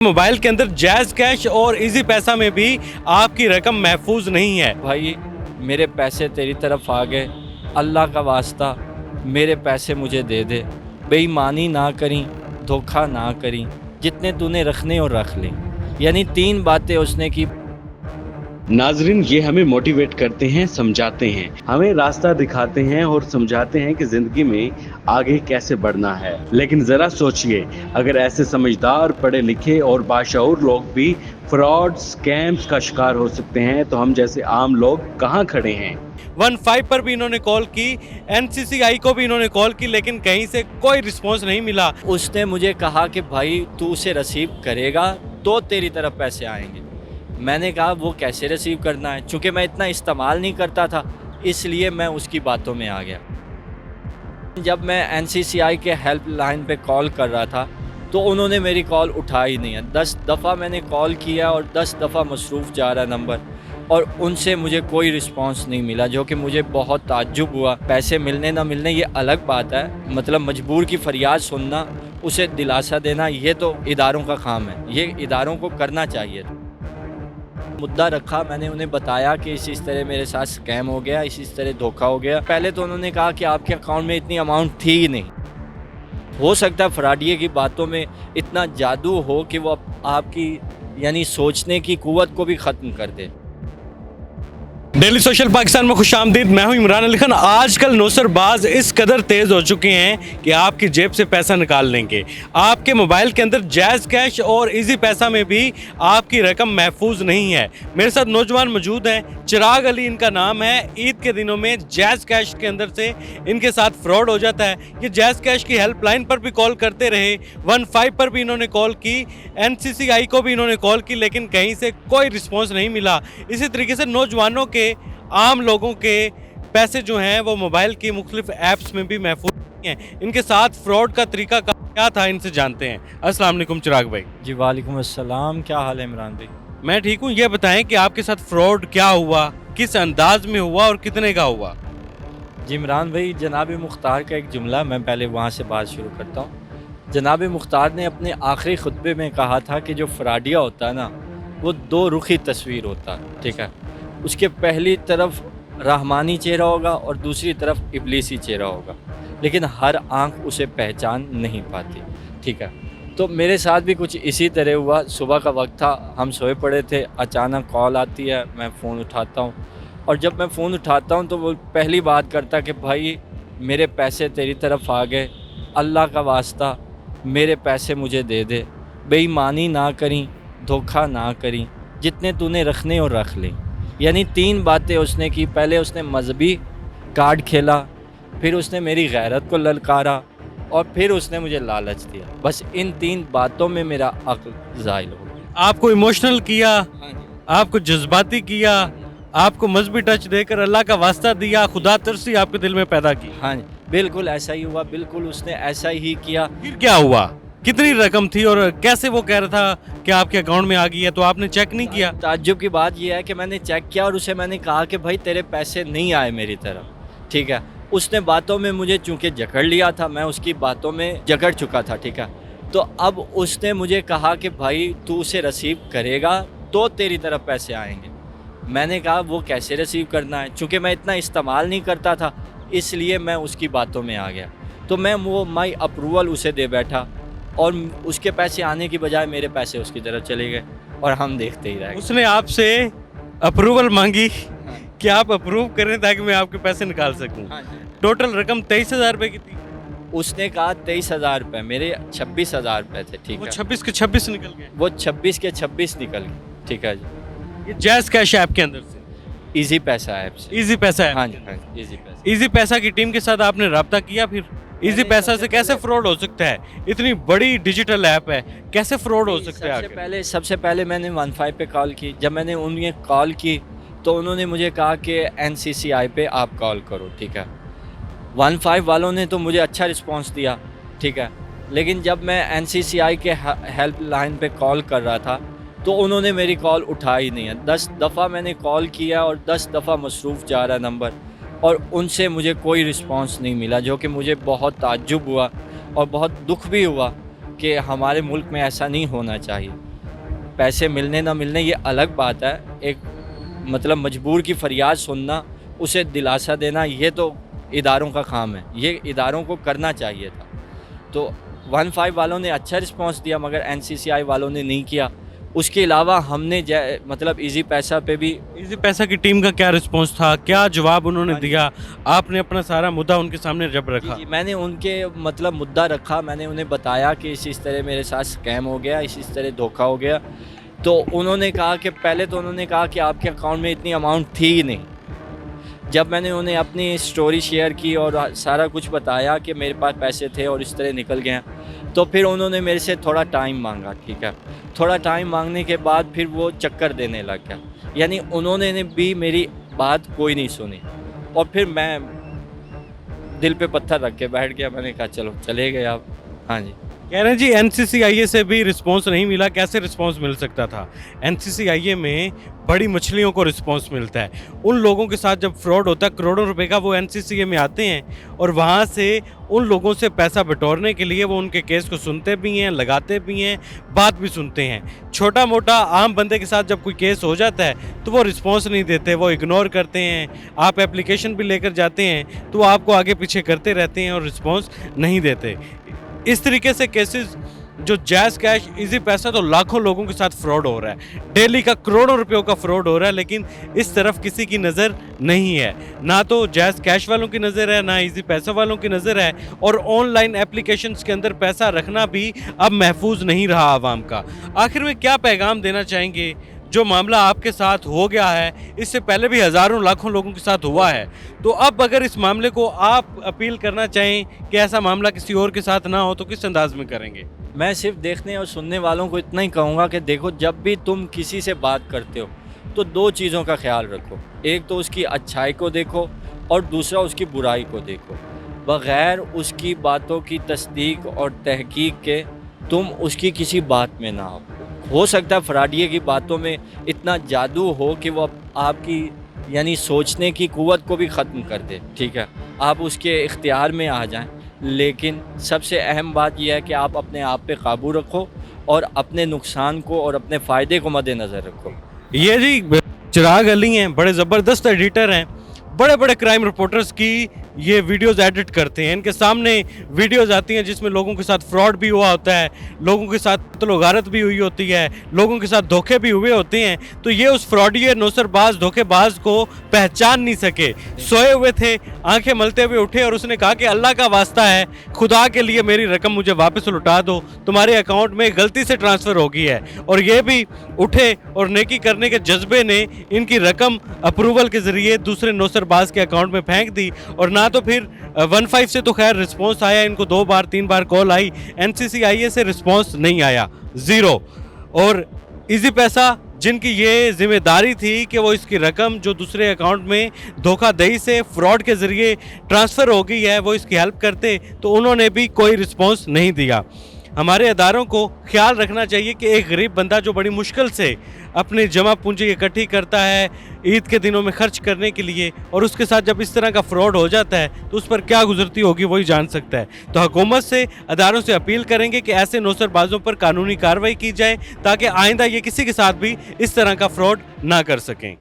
Mobile के अंदर jazz cash और इजी पैसा में भी आपकी रकम महफूज नहीं है। भाई मेरे पैसे तेरी तरफ आ गए, अल्लाह का वास्ता मेरे पैसे मुझे दे दे। बेईमानी ना करी, धोखा ना करी, जितने तूने रखने और रख ले। यानी 3 बातें उसने की। नाजरीन, ये हमें मोटिवेट करते हैं, समझाते हैं, हमें रास्ता दिखाते हैं और समझाते हैं कि जिंदगी में आगे कैसे बढ़ना है। लेकिन जरा सोचिए, अगर ऐसे समझदार, पढ़े लिखे और बाशऊर लोग भी फ्रॉड, स्कैम्स का शिकार हो सकते हैं, तो हम जैसे आम लोग कहाँ खड़े हैं। 15 पर भी इन्होंने कॉल की, NCCI को भी इन्होंने कॉल की, लेकिन कहीं से कोई रिस्पॉन्स नहीं मिला। उसने मुझे कहा कि भाई तू उसे रिसीव करेगा तो तेरी तरफ पैसे आएंगे। मैंने कहा वो कैसे रिसीव करना है, चूँकि मैं इतना इस्तेमाल नहीं करता था, इसलिए मैं उसकी बातों में आ गया। जब मैं NCCI के हेल्प लाइन पे कॉल कर रहा था तो उन्होंने मेरी कॉल उठाई नहीं है। 10 दफ़ा मैंने कॉल किया और 10 दफ़ा मसरूफ़ जा रहा नंबर, और उनसे मुझे कोई रिस्पांस नहीं मिला, जो कि मुझे बहुत ताज्जुब हुआ। पैसे मिलने ना मिलने ये अलग बात है, मतलब मजबूर की फरियाद सुनना, उसे दिलासा देना, ये तो इदारों का काम है, ये इदारों को करना चाहिए। मुद्दा रखा, मैंने उन्हें बताया कि इस तरह मेरे साथ स्कैम हो गया, इस तरह धोखा हो गया। पहले तो उन्होंने कहा कि आपके अकाउंट में इतनी अमाउंट थी ही नहीं। हो सकता है फ्रॉडिये की बातों में इतना जादू हो कि वो आपकी यानी सोचने की कुव्वत को भी ख़त्म कर दे। डेली सोशल पाकिस्तान में खुशामदीद। मैं हूं इमरान अली खान। आजकल नौसरबाज इस कदर तेज़ हो चुके हैं कि आपकी जेब से पैसा निकाल लेंगे। आपके मोबाइल के अंदर जैज़ कैश और इजी पैसा में भी आपकी रकम महफूज नहीं है। मेरे साथ नौजवान मौजूद हैं, चिराग अली इनका नाम है। ईद के दिनों में जैज़ कैश के अंदर से इनके साथ फ्रॉड हो जाता है। ये जैज़ कैश की हेल्पलाइन पर भी कॉल करते रहे, 15 पर भी इन्होंने कॉल की, NCCI को भी इन्होंने कॉल की, लेकिन कहीं से कोई रिस्पॉन्स नहीं मिला। इसी तरीके से नौजवानों के, आम लोगों के पैसे जो हैं वो मोबाइल की मुख्तलिफ ऐप्स में भी महफूज नहीं हैं। इनके साथ फ्रॉड का तरीका क्या था, इनसे जानते हैं। अस्सलाम वालेकुम चिराग भाई। जी वालेकुम अस्सलाम, क्या हाल है इमरान भाई? मैं ठीक हूँ। ये बताएं कि आपके साथ फ्रॉड क्या हुआ, किस अंदाज में हुआ और कितने का हुआ। जी इमरान भाई, जनाब मुख्तार का एक जुमला, मैं पहले वहाँ से बात शुरू करता हूँ। जनाब मुख्तार ने अपने आखिरी खुतबे में कहा था कि जो फ्रॉडिया होता है ना, वो 2 रुखी तस्वीर होता है, ठीक है। उसके पहली तरफ रहमानी चेहरा होगा और दूसरी तरफ इब्लीसी चेहरा होगा, लेकिन हर आंख उसे पहचान नहीं पाती, ठीक है। तो मेरे साथ भी कुछ इसी तरह हुआ। सुबह का वक्त था, हम सोए पड़े थे, अचानक कॉल आती है, मैं फ़ोन उठाता हूँ, और जब मैं फ़ोन उठाता हूँ तो वो पहली बात करता कि भाई मेरे पैसे तेरी तरफ आ गए, अल्लाह का वास्ता मेरे पैसे मुझे दे दे। बेईमानी ना करी, धोखा ना करी, जितने तूने रखने और रख ले। यानी 3 बातें उसने की। पहले उसने मजहबी कार्ड खेला, फिर उसने मेरी गैरत को ललकारा, और फिर उसने मुझे लालच दिया। बस इन 3 बातों में मेरा अक्ल ज़ाइल हो गया। आपको इमोशनल किया, आपको जज्बाती किया, आपको मजहबी टच देकर अल्लाह का वास्ता दिया, खुदा तरसी आपके दिल में पैदा की। हाँ जी, बिल्कुल ऐसा ही हुआ, बिल्कुल उसने ऐसा ही किया। फिर क्या हुआ, कितनी रकम थी और कैसे वो कह रहा था कि आपके अकाउंट में आ गई है, तो आपने चेक नहीं किया? ताज्जुब की बात यह है कि मैंने चेक किया और उसे मैंने कहा कि भाई तेरे पैसे नहीं आए मेरी तरफ, ठीक है। उसने बातों में मुझे चूँकि जकड़ लिया था, मैं उसकी बातों में जकड़ चुका था, ठीक है। तो अब उसने मुझे कहा कि भाई तू उसे रिसीव करेगा तो तेरी तरफ पैसे आएंगे। मैंने कहा वो कैसे रिसीव करना है, चूँकि मैं इतना इस्तेमाल नहीं करता था, इसलिए मैं उसकी बातों में आ गया। तो मैं वो माई अप्रूवल उसे दे बैठा, और उसके पैसे आने की बजाय मेरे पैसे उसकी तरफ चले गए, और हम देखते ही रह गए। उसने आपसे अप्रूवल मांगी कि आप अप्रूव करें ताकि मैं आपके पैसे निकाल सकूं। टोटल रकम 23,000 रुपये की थी। उसने कहा 23,000 रुपये, मेरे 26,000 रुपये थे, ठीक वो है। 26 के 26 निकल गए। वो 26 के 26 निकल गए, ठीक है जी। ये जैज़ कैश ऐप के अंदर से, इजी पैसा ऐप से। इजी पैसा है। हाँ जी, हाँ जी, इजी पैसा। इजी पैसा की टीम के साथ आपने रब्ता किया? फिर इजी पैसा से कैसे फ्रॉड हो सकता है? इतनी बड़ी डिजिटल ऐप है, कैसे फ्रॉड हो सकता है आखिर? सबसे पहले मैंने 15 पे कॉल की। जब मैंने उन्हें कॉल की तो उन्होंने मुझे कहा कि NCCI पे आप कॉल करो, ठीक है। 15 वालों ने तो मुझे अच्छा रिस्पांस दिया, ठीक है। लेकिन जब मैं NCCI के हेल्प लाइन पे कॉल कर रहा था तो उन्होंने मेरी कॉल उठाई नहीं है। 10 दफ़ा मैंने कॉल किया और 10 दफ़ा मसरूफ़ जा रहा नंबर, और उनसे मुझे कोई रिस्पांस नहीं मिला, जो कि मुझे बहुत ताज्जुब हुआ और बहुत दुख भी हुआ कि हमारे मुल्क में ऐसा नहीं होना चाहिए। पैसे मिलने ना मिलने ये अलग बात है, एक मतलब मजबूर की फरियाद सुनना, उसे दिलासा देना, ये तो इदारों का काम है, ये इदारों को करना चाहिए था। तो 15 वालों ने अच्छा रिस्पांस दिया मगर NCCI वालों ने नहीं किया। उसके अलावा हमने मतलब इजी पैसा पे भी इसी पैसा की टीम का क्या रिस्पांस था, क्या जवाब उन्होंने दिया? आपने अपना सारा मुद्दा उनके सामने जब रखा? जी, मैंने उनके मतलब मुद्दा रखा, मैंने उन्हें बताया कि इस तरह मेरे साथ स्कैम हो गया, इस तरह धोखा हो गया। तो उन्होंने कहा कि पहले तो उन्होंने कहा कि आपके अकाउंट में इतनी अमाउंट थी ही नहीं। जब मैंने उन्हें अपनी स्टोरी शेयर की और सारा कुछ बताया कि मेरे पास पैसे थे और इस तरह निकल गए, तो फिर उन्होंने मेरे से थोड़ा टाइम मांगा। ठीक है, थोड़ा टाइम मांगने के बाद फिर वो चक्कर देने लग गया, यानी उन्होंने भी मेरी बात कोई नहीं सुनी। और फिर मैं दिल पे पत्थर रख के बैठ गया, मैंने कहा चलो चले गए आप। हाँ जी। कह रहे हैं जी NCCIA से भी रिस्पांस नहीं मिला। कैसे रिस्पांस मिल सकता था? NCCIA में बड़ी मछलियों को रिस्पांस मिलता है। उन लोगों के साथ जब फ्रॉड होता है, करोड़ों रुपए का, वो NCCA में आते हैं और वहाँ से उन लोगों से पैसा बटोरने के लिए वो उनके केस को सुनते भी हैं, लगाते भी हैं, बात भी सुनते हैं। छोटा मोटा आम बंदे के साथ जब कोई केस हो जाता है तो वो रिस्पांस नहीं देते, वो इग्नोर करते हैं। आप एप्लीकेशन भी लेकर जाते हैं तो वो आपको आगे पीछे करते रहते हैं और रिस्पांस नहीं देते। इस तरीके से केसेस जो जैज़ कैश, इजी पैसा, तो लाखों लोगों के साथ फ्रॉड हो रहा है। डेली का करोड़ों रुपयों का फ्रॉड हो रहा है, लेकिन इस तरफ किसी की नज़र नहीं है। ना तो जैज़ कैश वालों की नज़र है, ना इजी पैसा वालों की नज़र है। और ऑनलाइन एप्लीकेशंस के अंदर पैसा रखना भी अब महफूज नहीं रहा आवाम का। आखिर में क्या पैगाम देना चाहेंगे? जो मामला आपके साथ हो गया है, इससे पहले भी हज़ारों लाखों लोगों के साथ हुआ है, तो अब अगर इस मामले को आप अपील करना चाहें कि ऐसा मामला किसी और के साथ ना हो, तो किस अंदाज में करेंगे? मैं सिर्फ देखने और सुनने वालों को इतना ही कहूँगा कि देखो, जब भी तुम किसी से बात करते हो तो दो चीज़ों का ख्याल रखो। एक तो उसकी अच्छाई को देखो और दूसरा उसकी बुराई को देखो। बग़ैर उसकी बातों की तस्दीक और तहकीक के तुम उसकी किसी बात में ना आओ। हो सकता है फ्रॉडिये की बातों में इतना जादू हो कि वो आपकी यानी सोचने की कुव्वत को भी ख़त्म कर दे। ठीक है, आप उसके इख्तियार में आ जाएं, लेकिन सबसे अहम बात यह है कि आप अपने आप पे काबू रखो और अपने नुकसान को और अपने फ़ायदे को मद्देनज़र रखो। ये जी चिराग अली हैं, बड़े ज़बरदस्त एडिटर हैं, बड़े बड़े क्राइम रिपोर्टर्स की ये वीडियोज़ एडिट करते हैं। इनके सामने वीडियोज़ आती हैं जिसमें लोगों के साथ फ्रॉड भी हुआ होता है, लोगों के साथ कत्ल-ओ-गारत भी हुई होती है, लोगों के साथ धोखे भी हुए होते हैं। तो ये उस फ्रॉडिये, नौसरबाज, धोखेबाज को पहचान नहीं सके। सोए हुए थे, आंखें मलते हुए उठे और उसने कहा कि अल्लाह का वास्ता है, खुदा के लिए मेरी रकम मुझे वापस लौटा दो, तुम्हारे अकाउंट में गलती से ट्रांसफ़र हो गई है। और ये भी उठे और नेकी करने के जज्बे ने इनकी रकम अप्रूवल के ज़रिए दूसरे नौसरबाज के अकाउंट में फेंक दी। और ना तो फिर 15 से तो खैर रिस्पांस आया, इनको 2 बार 3 बार कॉल आई, NCCIA से रिस्पांस नहीं आया, ज़ीरो। और इजी पैसा, जिनकी ये जिम्मेदारी थी कि वो इसकी रकम जो दूसरे अकाउंट में धोखाधड़ी से फ्रॉड के ज़रिए ट्रांसफ़र हो गई है, वो इसकी हेल्प करते, तो उन्होंने भी कोई रिस्पांस नहीं दिया। हमारे अदारों को ख्याल रखना चाहिए कि एक गरीब बंदा जो बड़ी मुश्किल से अपनी जमा पूंजी इकट्ठी करता है ईद के दिनों में खर्च करने के लिए, और उसके साथ जब इस तरह का फ्रॉड हो जाता है तो उस पर क्या गुजरती होगी वही जान सकता है। तो हुकूमत से, अदारों से अपील करेंगे कि ऐसे नौसरबाजों पर कानूनी कार्रवाई की जाए ताकि आइंदा ये किसी के साथ भी इस तरह का फ्रॉड ना कर सकें।